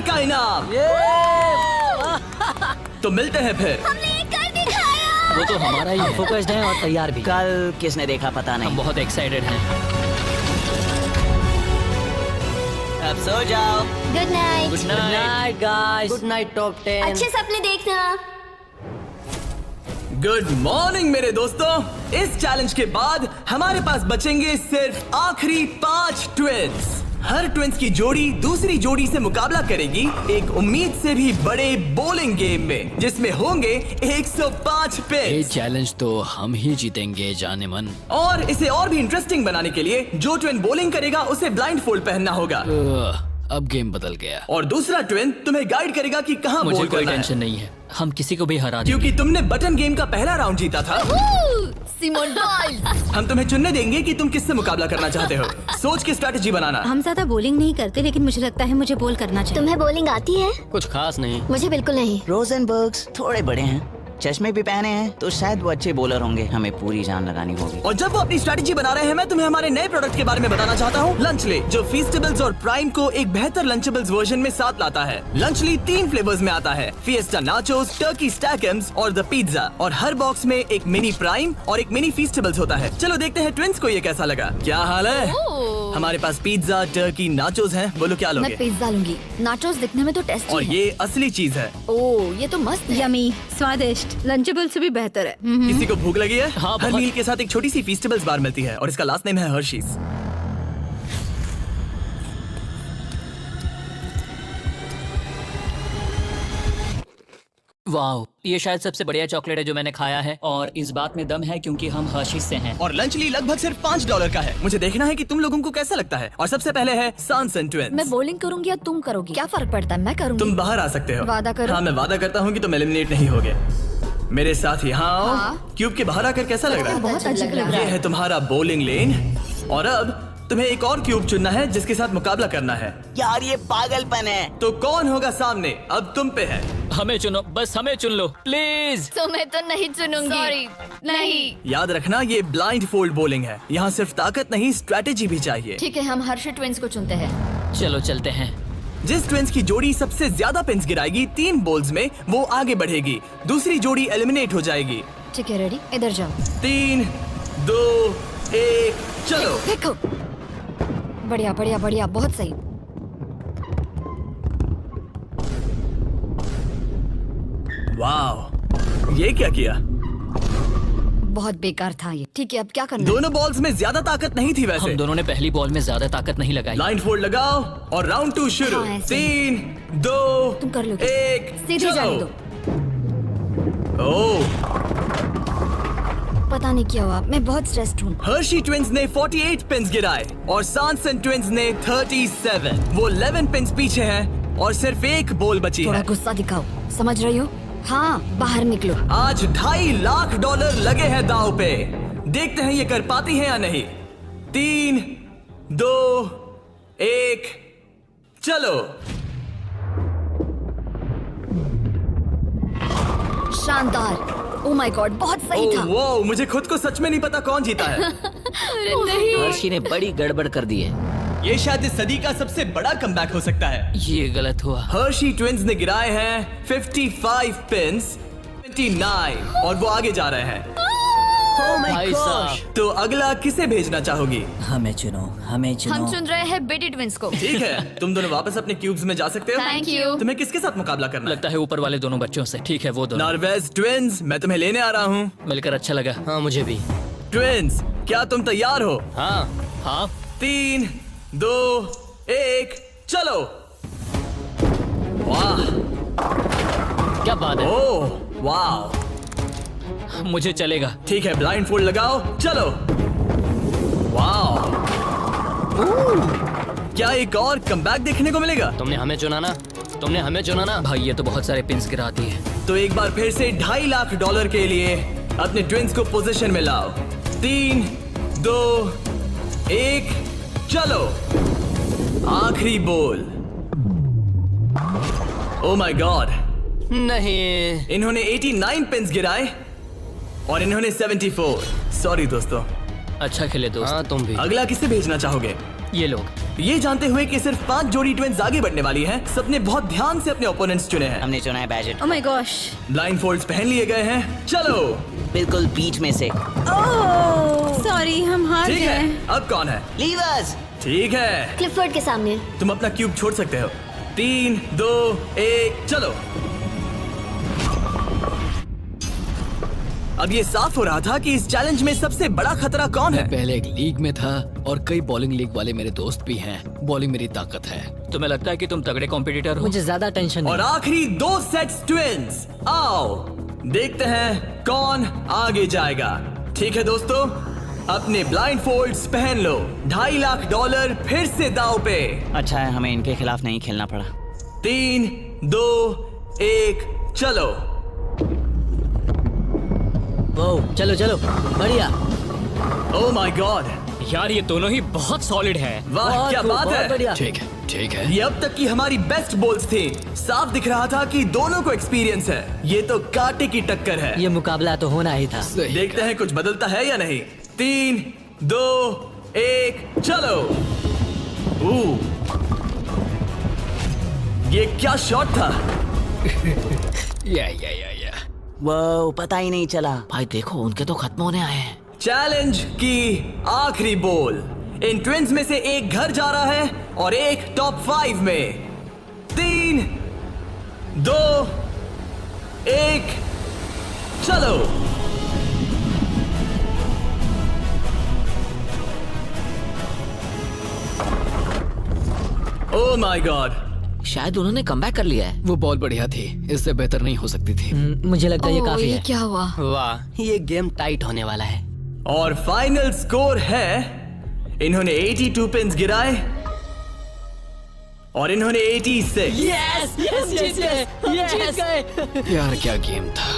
का इनाम। तो मिलते हैं फिर। हमने कर दिखाया। वो तो हमारा ही है। फोकस्ड हैं और तैयार भी। कल किसने देखा पता हम नहीं। बहुत एक्साइटेड हैं। अब सो जाओ। Good night. Good good night. Night guys. Good night top 10। अच्छे सपने देखना। गुड मॉर्निंग मेरे दोस्तों। इस चैलेंज के बाद हमारे पास बचेंगे सिर्फ आखिरी 5 ट्विंस। हर ट्विंस की जोड़ी दूसरी जोड़ी से मुकाबला करेगी एक उम्मीद से भी बड़े बोलिंग गेम में, जिसमें होंगे 105 ये पिन्स। चैलेंज तो हम ही जीतेंगे जाने मन। और इसे और भी इंटरेस्टिंग बनाने के लिए जो ट्विन बॉलिंग करेगा उसे ब्लाइंड फोल्ड पहनना होगा। अब गेम बदल गया। और दूसरा ट्विन तुम्हें गाइड करेगा कि कहाँ मुझे बोल कोई करना है, टेंशन नहीं है, हम किसी को भी हरा देंगे। क्योंकि तुमने बटन गेम का पहला राउंड जीता था। सिमोन बाइल्स। हम तुम्हें चुनने देंगे कि तुम किससे मुकाबला करना चाहते हो। सोच के स्ट्रैटेजी बनाना। हम ज्यादा बॉलिंग नहीं करते, लेकिन मुझे लगता है मुझे बॉल करना चाहिए। तुम्हें बॉलिंग आती है? कुछ खास नहीं। मुझे बिल्कुल नहीं। रोजनबर्ग्स थोड़े बड़े हैं, चश्मे भी पहने हैं, तो शायद वो अच्छे बॉलर होंगे। हमें पूरी जान लगानी होगी। और जब वो अपनी स्ट्रैटेजी बना रहे हैं, मैं तुम्हें हमारे नए प्रोडक्ट के बारे में बताना चाहता हूँ, लंचली, जो फीस्टेबल्स और प्राइम को एक बेहतर लंचेबल्स वर्जन में साथ लाता है। लंचली 3 फ्लेवर्स में आता है, फिएस्टा नाचोस, टर्की स्टैकम्स और द पिज्जा। और हर बॉक्स में एक मिनी प्राइम और एक मिनी फीस्टेबल्स होता है। चलो देखते हैं ट्विंस को ये कैसा लगा। क्या हाल है? हमारे पास पिज्जा, टर्की, नाचोस हैं। बोलो क्या लोगे? मैं पिज्जा लूंगी। नाचोस दिखने में तो टेस्टी और है। ये असली चीज है। ओह, ये तो मस्त है। यमी, स्वादिष्ट, लंचेबल से भी बेहतर है। किसी को भूख लगी है? हाँ, हर बहुत। मील के साथ एक छोटी सी फीस्टेबल्स बार मिलती है और इसका लास्ट नेम है हर्शीज। वाओ, ये शायद सबसे बढ़िया चॉकलेट है जो मैंने खाया है, और इस बात में दम है क्योंकि हम हर्शीज से हैं। और लंचली लगभग सिर्फ $5 का है। मुझे देखना है कि तुम लोगों को कैसा लगता है। और सबसे पहले है सांसन ट्विंस। मैं बॉलिंग करूंगी या तुम करोगी? क्या फर्क पड़ता है? मैं करूंगी। तुम बाहर आ सकते हो। वादा करो। हाँ, मैं वादा करता हूँ कि तुम एलिमिनेट नहीं होगे। मेरे साथ यहाँ आओ। हाँ। क्यूब के बाहर आकर कैसा लग रहा है? बहुत अजीब लग रहा ये है। है तुम्हारा बॉलिंग लेन। और अब तुम्हें एक और क्यूब चुनना है जिसके साथ मुकाबला करना है। यार ये पागलपन है। तो कौन होगा सामने? अब तुम पे है। हमें चुनो, बस हमें चुन लो प्लीज। तुम्हें तो नहीं चुनूंगी। सॉरी, नहीं। याद रखना, ये ब्लाइंड फोल्ड बॉलिंग है। यहाँ सिर्फ ताकत नहीं, स्ट्रैटेजी भी चाहिए। ठीक है, हम हर्षी ट्विंस को चुनते हैं। चलो चलते हैं। जिस ट्विंस की जोड़ी सबसे ज्यादा पिन्स गिराएगी 3 बॉल्स में, वो आगे बढ़ेगी। दूसरी जोड़ी एलिमिनेट हो जाएगी। ठीक है, रेडी? इधर जाओ। 3, 2, 1, चलो। देखो, बढ़िया बढ़िया बढ़िया, बहुत सही। वाह, ये क्या किया? बहुत बेकार था ये। ठीक है, अब क्या करना है? दोनों बॉल्स में ज्यादा ताकत नहीं थी वैसे। हम दोनों ने पहली बॉल में ज्यादा ताकत नहीं लगाई। लाइन फोल्ड लगाओ और राउंड 2 शुरू। हाँ, ऐसे। 3, 2, तुम कर लोगे। 1, सीधे जाने दो। ओह, पता नहीं क्या हुआ, मैं बहुत स्ट्रेस्ड हूँ। हर्शी ट्विंस ने 48 पिन्स गिराए और सांसन ट्विंस ने 37। वो 11 पिन्स पीछे हैं और सिर्फ एक बॉल बची थोड़ा है। गुस्सा दिखाओ, समझ रही हो? हाँ, बाहर निकलो। आज $2.5 लाख लगे हैं दाव पे। देखते हैं ये कर पाती है या नहीं। 3, 2, 1, चलो। शानदार। ओह माय गॉड, बहुत सही था। वो मुझे खुद को सच में नहीं पता कौन जीता है। अरे नहीं। हर्षी ने बड़ी गड़बड़ कर दी है। ये शायद इस सदी का सबसे बड़ा कमबैक हो सकता है। ये गलत हुआ। हर्शी ट्विंस ने गिराए हैं 55 पिन्स, 29, और वो आगे जा रहे हैं। भाई साहब, तो अगला किसे भेजना चाहोगी? हमें चुनो, हमें चुनो। हम चुन रहे हैं बेटी ट्विंस को। ठीक है, तुम दोनों वापस अपने क्यूब्स में जा सकते हो। Thank you. तुम्हें किसके साथ मुकाबला करना है? लगता है ऊपर वाले दोनों बच्चों से। ठीक है, वो दोनों। नॉर्वेज ट्विंस, मैं तुम्हें लेने आ रहा हूँ। मिलकर अच्छा लगा। हाँ, मुझे भी। ट्विंस, क्या तुम तैयार हो? हाँ। हाँ, 3, 2, 1, चलो। वाह, क्या बात है? ओह, वाह। मुझे चलेगा। ठीक है, ब्लाइंड फोल्ड लगाओ, चलो। वाह, क्या एक और कमबैक देखने को मिलेगा? तुमने हमें चुना ना? तुमने हमें चुना ना? भाई ये तो बहुत सारे पिन्स गिराती है। तो एक बार फिर से $2.5 लाख के लिए अपने ट्विंस को पोजीशन में लाओ। 3, 2, 1, चलो। आखिरी बॉल। ओह माय गॉड, नहीं। इन्होंने 89 पिन्स गिराए और इन्होंने 74। सॉरी दोस्तों। अच्छा खेले दोस्त। हाँ, तुम भी। अगला किसे भेजना चाहोगे? ये लोग। ये जानते हुए कि सिर्फ 5 जोड़ी ट्विंस आगे बढ़ने वाली हैं, सबने बहुत ध्यान से अपने ओपोनेंट्स चुने हैं। हमने चुना है budget. Oh my gosh. Blindfolds पहन लिए गए हैं। चलो। बिल्कुल बीच में से। ओह, सॉरी, हम हार ठीक गए। है, अब कौन है? लीवर्स। ठीक है, क्लिफर्ड के सामने। तुम अपना क्यूब छोड़ सकते हो। 3, 2, 1, चलो। अब ये साफ हो रहा था कि इस चैलेंज में सबसे बड़ा खतरा कौन है। मैं पहले एक लीग में था और कई बॉलिंग लीग वाले मेरे दोस्त भी हैं। बॉलिंग मेरी ताकत है। तुम्हें लगता है कि तुम तगड़े कॉम्पिटिटर हो? मुझे ज्यादा टेंशन और नहीं। आखिरी 2 सेट्स ट्विंस। आओ देखते हैं कौन आगे जाएगा। ठीक है दोस्तों, अपने ब्लाइंडफोल्ड्स पहन लो। $2.5 लाख फिर से दांव पे। अच्छा है हमें इनके खिलाफ नहीं खेलना पड़ा। 3, 2, 1 चलो। ओ चलो चलो बढ़िया। ओह माय गॉड यार ये दोनों ही बहुत सॉलिड है। वाह क्या बात है। ठीक है। ये अब तक की हमारी बेस्ट बॉल्स थी। साफ दिख रहा था कि दोनों को एक्सपीरियंस है। ये तो कांटे की टक्कर है। ये मुकाबला तो होना ही था। देखते हैं कुछ बदलता है या नहीं। 3, 2, 1 चलो। ये क्या शॉट था। या वो पता ही नहीं चला। भाई देखो उनके तो खत्म होने आए हैं। चैलेंज की आखिरी बॉल। इन ट्विंस में से एक घर जा रहा है और एक टॉप 5 में। 3, 2, 1 चलो। ओह माय गॉड शायद उन्होंने कमबैक कर लिया है। वो बहुत बढ़िया थी, इससे बेहतर नहीं हो सकती थी। मुझे लगता है ये काफी ये है। क्या हुआ? वाह ये गेम टाइट होने वाला है। और फाइनल स्कोर है इन्होंने 82 पिन्स गिराए और इन्होंने 86। Yes yes yes yes. यार क्या गेम था।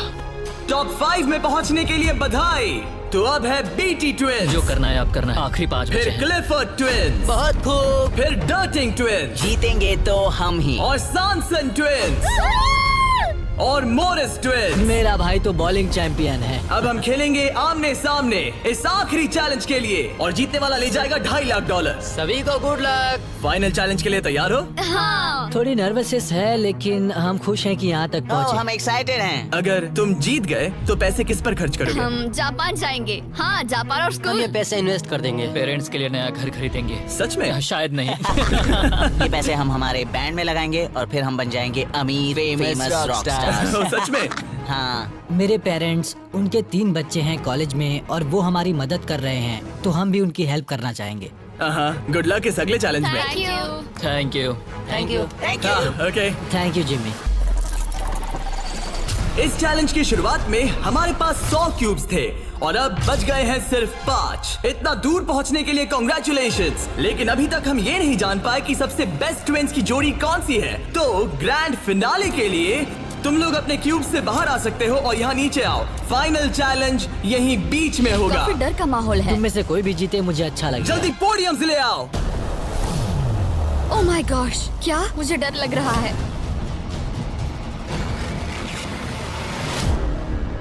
टॉप 5 में पहुंचने के लिए बधाई। तो अब है बीटी ट्विंस। जो करना है आप करना है। आखिरी 5 बचे फिर हैं। Clifford twins. बहुत खूब। फिर डर्टिंग ट्विंस। जीतेंगे तो हम ही। और सॉनसन ट्विंस। और मोरिस ट्विंस। मेरा भाई तो बॉलिंग चैंपियन है। अब हम खेलेंगे आमने सामने इस आखिरी चैलेंज के लिए और जीतने वाला ले जाएगा $2.5 लाख। सभी को गुड लक। फाइनल चैलेंज के लिए तैयार हो? हाँ। थोड़ी नर्वसनेस है लेकिन हम खुश हैं कि यहाँ तक पहुँचे। हम एक्साइटेड हैं। अगर तुम जीत गए तो पैसे किस पर खर्च करोगे? हम जापान जाएंगे। हाँ जापान और हम स्कूल। ये पैसे इन्वेस्ट कर देंगे। पेरेंट्स के लिए नया घर खरीदेंगे। सच में? शायद नहीं। ये पैसे हम हमारे बैंड में लगाएंगे और फिर हम बन जाएंगे अमीर फेमस रॉक स्टार्स। सच में? हाँ। मेरे पेरेंट्स उनके 3 बच्चे हैं कॉलेज में और वो हमारी मदद कर रहे हैं तो हम भी उनकी हेल्प करना चाहेंगे। गुड लक इस अगले चैलेंज में। Thank you. Thank you. Thank you. Thank you. Okay. Thank you Jimmy. इस चैलेंज की शुरुआत में हमारे पास 100 क्यूब्स थे और अब बच गए हैं सिर्फ 5। इतना दूर पहुंचने के लिए कांग्रेचुलेशंस। लेकिन अभी तक हम ये नहीं जान पाए कि सबसे बेस्ट ट्विंस की जोड़ी कौन सी है। तो ग्रैंड फिनाले के लिए तुम लोग अपने क्यूब से बाहर आ सकते हो और यहाँ नीचे आओ। फाइनल चैलेंज यहीं बीच में होगा। काफी डर का माहौल है। तुम में से कोई भी जीते मुझे अच्छा लगेगा। जल्दी पोडियम से ले आओ। ओह माय गॉश, क्या मुझे डर लग रहा है।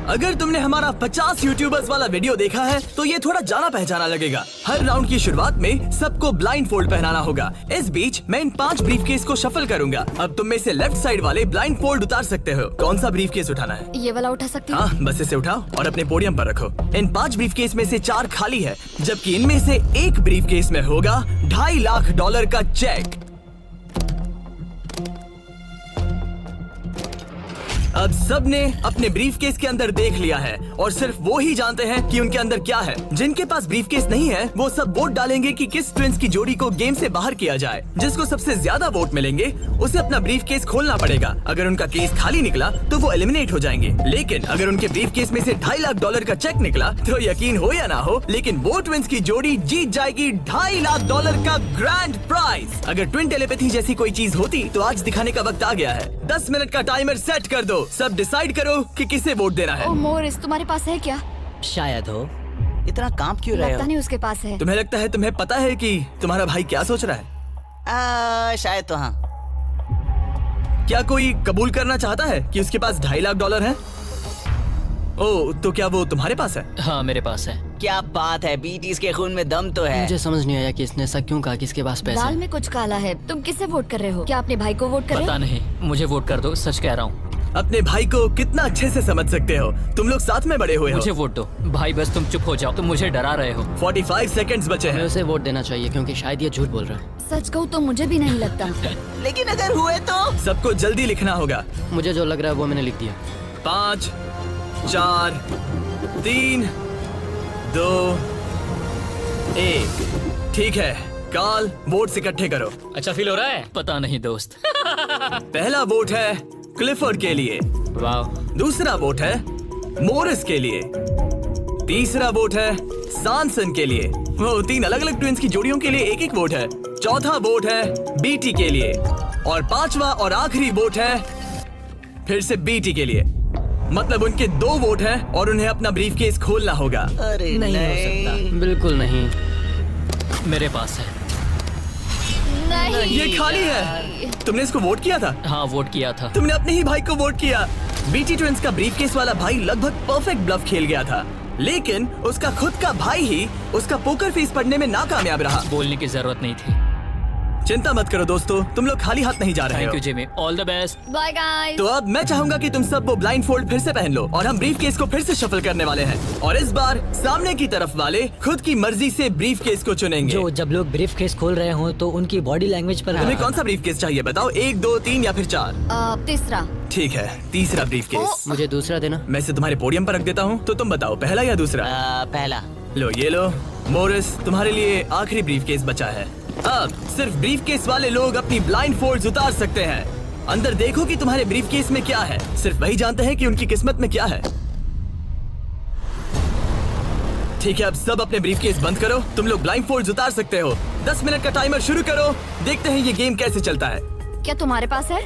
अगर तुमने हमारा 50 यूट्यूबर्स वाला वीडियो देखा है तो ये थोड़ा जाना पहचाना लगेगा। हर राउंड की शुरुआत में सबको ब्लाइंड फोल्ड पहनाना होगा। इस बीच मैं इन 5 ब्रीफकेस को शफल करूंगा। अब तुम में से लेफ्ट साइड वाले ब्लाइंड फोल्ड उतार सकते हो। कौन सा ब्रीफकेस उठाना है? ये वाला उठा सकती हूँ? हाँ बस इसे उठाओ और अपने पोडियम पर रखो। इन 5 ब्रीफकेस में से 4 खाली है जबकि इनमें से एक ब्रीफकेस में होगा $2.5 लाख का चेक। अब सब ने अपने ब्रीफकेस के अंदर देख लिया है और सिर्फ वो ही जानते हैं कि उनके अंदर क्या है। जिनके पास ब्रीफकेस नहीं है वो सब वोट डालेंगे कि किस ट्विंस की जोड़ी को गेम से बाहर किया जाए। जिसको सबसे ज्यादा वोट मिलेंगे उसे अपना ब्रीफकेस खोलना पड़ेगा। अगर उनका केस खाली निकला तो वो एलिमिनेट हो जाएंगे। लेकिन अगर उनके ब्रीफकेस में से $2.5 लाख का चेक निकला तो यकीन हो या ना हो लेकिन वो ट्विंस की जोड़ी जीत जाएगी $2.5 लाख का ग्रैंड प्राइज। अगर ट्विन टेलीपैथी जैसी कोई चीज होती तो आज दिखाने का वक्त आ गया है। 10 मिनट का टाइमर सेट कर दो। सब डिसाइड करो कि किसे वोट देना है। ओह मोरिस, तुम्हारे पास है क्या? शायद हो। इतना काम क्यों रहे लगता हो? नहीं उसके पास है। तुम्हें लगता है तुम्हें पता है कि तुम्हारा भाई क्या सोच रहा है? शायद तो हाँ। क्या कोई कबूल करना चाहता है कि उसके पास $2.5 लाख है? ओह तो क्या वो तुम्हारे पास है? हाँ मेरे पास है। क्या बात है, बीटीज के खून में दम तो है। मुझे समझ नहीं आया कि इसने ऐसा क्यों कहा कि इसके पास पैसे दाल हैं। में कुछ काला है। तुम किसे वोट कर रहे हो? क्या अपने भाई को वोट कर रहे पता हो? नहीं, मुझे वोट कर दो, सच कह रहा हूँ। अपने भाई को कितना अच्छे से समझ सकते हो। तुम लोग साथ में बड़े हुए हो। मुझे वोट दो भाई, बस तुम चुप हो जाओ। तुम मुझे डरा रहे हो। 45 सेकंड्स बचे हमें हैं। उसे वोट देना चाहिए क्योंकि शायद ये झूठ बोल रहा है। सच कहूँ तो मुझे भी नहीं लगता। लेकिन अगर हुए तो? सबको जल्दी लिखना होगा। मुझे जो लग रहा है वो मैंने लिख दिया। 5 4 3 2 1 ठीक है। काल वोट्स इकट्ठे करो। अच्छा फील हो रहा है? पता नहीं दोस्त। पहला वोट है क्लिफर्ड के लिए। वाह। दूसरा वोट है मोरिस के लिए। तीसरा वोट है सैमसन के लिए। वो 3 अलग अलग ट्विंस की जोड़ियों के लिए एक एक वोट है। चौथा वोट है बीटी के लिए और 5वां और आखिरी वोट है फिर से बीटी के लिए। मतलब उनके 2 वोट हैं और उन्हें अपना ब्रीफकेस खोलना होगा। अरे नहीं हो सकता। बिल्कुल नहीं। मेरे पास है। नहीं ये खाली है। तुमने इसको वोट किया था? हाँ, वोट किया था। तुमने अपने ही भाई को वोट किया। बीटी ट्विंस का ब्रीफकेस वाला भाई लगभग परफेक्ट ब्लफ खेल गया था, लेकिन उसका खुद का भाई ही उसका पोकर फेस पढ़ने में नाकामयाब रहा। बोलने की जरूरत नहीं थी। चिंता मत करो दोस्तों, तुम लोग खाली हाथ नहीं जा रहे थैंक हो। You Jimmy, all the best. Bye guys. तो अब मैं चाहूंगा कि तुम सब वो ब्लाइंड फोल्ड फिर से पहन लो और हम ब्रीफकेस को फिर से शफल करने वाले हैं। और इस बार सामने की तरफ वाले खुद की मर्जी से ब्रीफकेस को चुनेंगे। जो जब लोग ब्रीफ केस खोल रहे हो तो उनकी बॉडी लैंग्वेज पर तुम्हें कौन सा ब्रीफकेस चाहिए बताओ? 1, 2, 3 या फिर 4? तीसरा। ठीक है, तीसरा ब्रीफकेस। मुझे दूसरा देना। मैं इसे तुम्हारे पोडियम पर रख देता हूँ, तो तुम बताओ पहला या दूसरा? पहला। लो ये लो मोरिस, तुम्हारे लिए आखिरी ब्रीफकेस बचा है। अब सिर्फ ब्रीफकेस वाले लोग अपनी ब्लाइंड फोल्ड्स उतार सकते हैं। अंदर देखो कि तुम्हारे ब्रीफकेस में क्या है। सिर्फ वही जानते हैं कि उनकी किस्मत में क्या है। ठीक है, अब सब अपने ब्रीफकेस बंद करो। तुम लोग ब्लाइंड फोल्ड्स उतार सकते हो। 10 मिनट का टाइमर शुरू करो। देखते हैं ये गेम कैसे चलता है। क्या तुम्हारे पास है?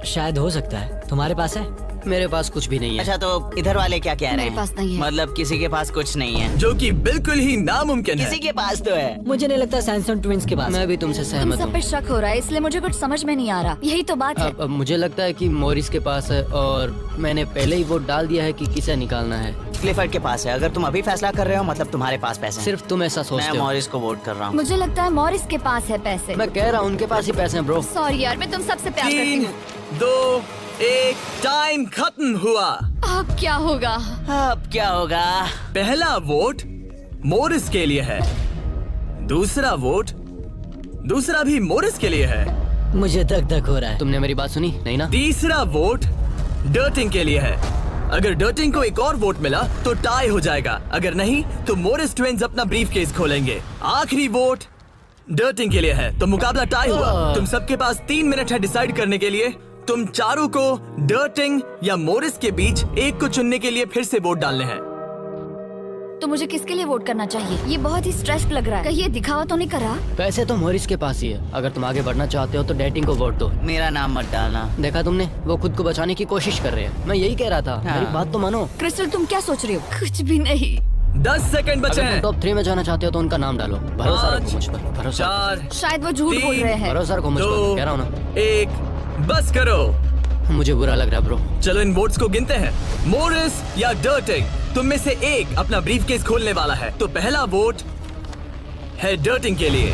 शायद हो सकता है। तुम्हारे पास है? मेरे पास कुछ भी नहीं है। अच्छा, तो इधर वाले क्या कह रहे हैं? मेरे पास नहीं है। मतलब किसी के पास कुछ नहीं है, जो कि बिल्कुल ही नामुमकिन है। किसी के पास तो है। मुझे नहीं लगता सैमसंग ट्विंस के पास। मैं भी तुमसे तुम सहमत सब हूँ। पे शक हो रहा है, इसलिए मुझे कुछ समझ में नहीं आ रहा। यही तो बात है। अब मुझे लगता है कि मॉरिस के पास है और मैंने पहले ही वोट डाल दिया है कि किसे निकालना है। क्लिफर्ड के पास है। अगर तुम अभी फैसला कर रहे हो मतलब तुम्हारे पास पैसे हैं। सिर्फ तुम ऐसा मैं सोचते हो। मॉरिस को वोट कर रहा हूँ। मुझे लगता है मॉरिस के पास है पैसे। मैं कह रहा हूँ उनके पास ही पैसे हैं ब्रो। सॉरी यार, मैं तुम सबसे प्यार करती 3, हूँ। 2, 1 टाइम खत्म हुआ। अब क्या होगा? अब क्या होगा? पहला वोट मोरिस के लिए है। दूसरा वोट भी मोरिस के लिए है। मुझे धक धक हो रहा है। तुमने मेरी बात सुनी नहीं ना? तीसरा वोट डर्टिंग के लिए है। अगर डर्टिंग को एक और वोट मिला तो टाई हो जाएगा। अगर नहीं तो मोरिस ट्विंस अपना ब्रीफकेस खोलेंगे। आखिरी वोट डर्टिंग के लिए है, तो मुकाबला टाई हुआ। तुम सबके पास 3 मिनट है डिसाइड करने के लिए। तुम चारों को डर्टिंग या मोरिस के बीच एक को चुनने के लिए फिर से वोट डालने हैं। तो मुझे किसके लिए वोट करना चाहिए? ये बहुत ही स्ट्रेस्ड लग रहा है। कहीं ये दिखावा तो नहीं कर रहा? पैसे तो मॉरिस के पास ही है। अगर तुम आगे बढ़ना चाहते हो तो डेटिंग को वोट दो। मेरा नाम मत डालना। देखा तुमने, वो खुद को बचाने की कोशिश कर रहे हैं। मैं यही कह रहा था। हाँ। मेरी बात तो मानो। क्रिस्टल, तुम क्या सोच रही हो? कुछ भी नहीं। 10 सेकंड बचे अगर हैं। तुम टॉप 3 में जाना चाहते हो तो उनका नाम डालो। भरोसा 5, रखो मुझ पर। भरोसा 4, शायद वो झूठ बोल 3, रहे हैं। भरोसा रखो मुझ पर। कह रहा हूँ ना। 1 बस करो। मुझे बुरा लग रहा है ब्रो। चलो इन वोट्स को गिनते हैं। मोरिस या डर्टिंग, तुम में से एक अपना ब्रीफकेस खोलने वाला है। तो पहला वोट है डर्टिंग के लिए।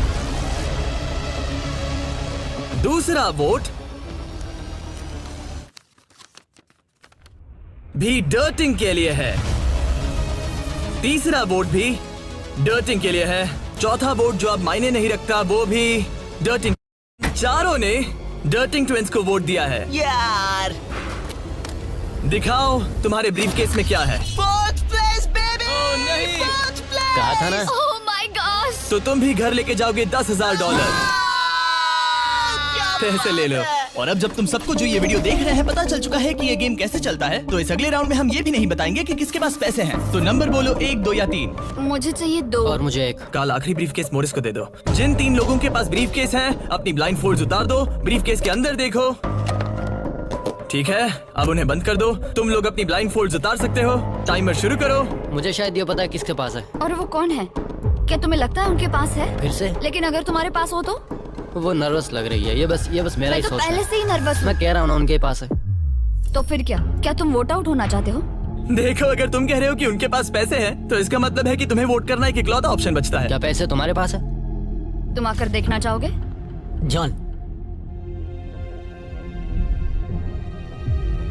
दूसरा वोट भी डर्टिंग के लिए है। तीसरा वोट भी डर्टिंग के लिए है। चौथा वोट जो अब मायने नहीं रखता वो भी डर्टिंग। चारों ने डर्टिंग ट्विंस को वोट दिया है। यार, दिखाओ तुम्हारे ब्रीफकेस में क्या है। Fourth place baby. नहीं। Fourth place. कहा था ना। Oh my god. तो तुम भी घर लेके जाओगे $10,000। पैसे ले लो। और अब जब तुम सबको जो ये वीडियो देख रहे हैं पता चल चुका है कि ये गेम कैसे चलता है, तो इस अगले राउंड में हम ये भी नहीं बताएंगे कि किसके पास पैसे हैं। तो नंबर बोलो 1, 2 या 3। मुझे चाहिए 2। और मुझे 1। कल आखिरी ब्रीफकेस मोरिस को दे दो। जिन 3 लोगों के पास ब्रीफकेस हैं, अपनी ब्लाइंड फोल्ड्स उतार दो। ब्रीफकेस के अंदर देखो। ठीक है, अब उन्हें बंद कर दो। तुम लोग अपनी ब्लाइंड फोल्ड्स उतार सकते हो। टाइमर शुरू करो। मुझे शायद ये पता है किसके पास है। और वो कौन है? क्या तुम्हें लगता है उनके पास है? फिर से लेकिन अगर तुम्हारे पास हो तो? वो नर्वस लग रही है। ये बस मेरा मैं ही तो सोच पहले है। से ही नर्वस हूँ। मैं कह रहा हूँ ना उनके पास है। तो फिर क्या तुम वोट आउट होना चाहते हो? देखो, अगर तुम कह रहे हो कि उनके पास पैसे हैं, तो इसका मतलब है कि तुम्हें वोट करना एक इकलौता ऑप्शन बचता है। क्या पैसे तुम्हारे पास है? तुम आकर देखना चाहोगे? जॉन,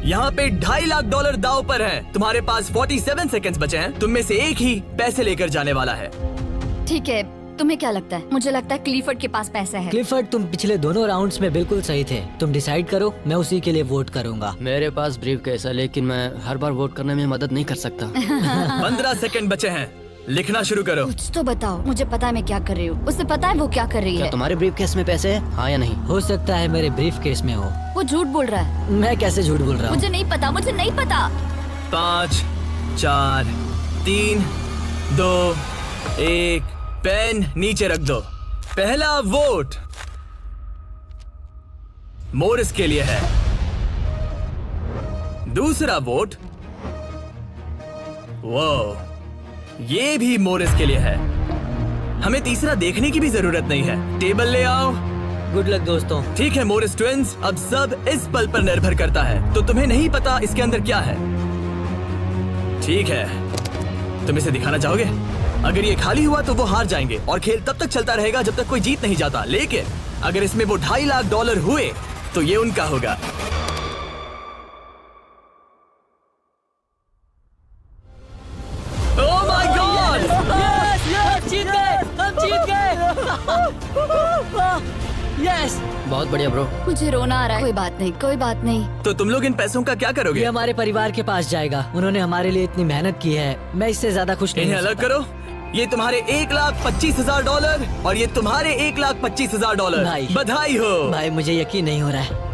यहाँ पे $2.5 लाख दाव पर है। तुम्हारे पास 47 सेकंड्स बचे हैं। तुम में से एक ही पैसे लेकर जाने वाला है। ठीक है, तुम्हें क्या लगता है? मुझे लगता है क्लिफर्ड के पास पैसा है। क्लिफर्ड, तुम पिछले दोनों राउंड्स में बिल्कुल सही थे। तुम डिसाइड करो, मैं उसी के लिए वोट करूंगा। मेरे पास ब्रीफकेस है, लेकिन मैं हर बार वोट करने में मदद नहीं कर सकता। 15 सेकंड बचे हैं। लिखना शुरू करो। कुछ तो बताओ। मुझे पता है मैं क्या कर रही हूँ। उसे पता है वो क्या कर रही क्या है। तुम्हारे ब्रीफकेस में पैसे हैं? हाँ या नहीं? हो सकता है मेरे ब्रीफ केस में हो। वो झूठ बोल रहा है। मैं कैसे झूठ बोल रहा हूँ? मुझे नहीं पता। 5, 4, 3, 2, 1, पेन नीचे रख दो। पहला वोट मोरिस के लिए है। दूसरा वोट वो ये भी मोरिस के लिए है। हमें तीसरा देखने की भी जरूरत नहीं है। टेबल ले आओ। गुड लक दोस्तों। ठीक है मोरिस ट्विंस, अब सब इस पल पर निर्भर करता है। तो तुम्हें नहीं पता इसके अंदर क्या है। ठीक है, तुम इसे दिखाना चाहोगे? अगर ये खाली हुआ तो वो हार जाएंगे और खेल तब तक चलता रहेगा जब तक कोई जीत नहीं जाता। लेकिन अगर इसमें वो $2.5 लाख हुए तो ये उनका होगा। ओह माय गॉड! हम जीत गए, हम जीत गए। यस, बहुत बढ़िया ब्रो। मुझे रोना आ रहा है। कोई बात नहीं, कोई बात नहीं। तो तुम लोग इन पैसों का क्या करोगे? ये हमारे परिवार के पास जाएगा। उन्होंने हमारे लिए इतनी मेहनत की है, मैं इससे ज्यादा खुश नहीं इन्हें हो अलग सकता। करो। ये तुम्हारे $1,25,000 और ये तुम्हारे $1,25,000। भाई। बधाई हो। भाई मुझे यकीन नहीं हो रहा है।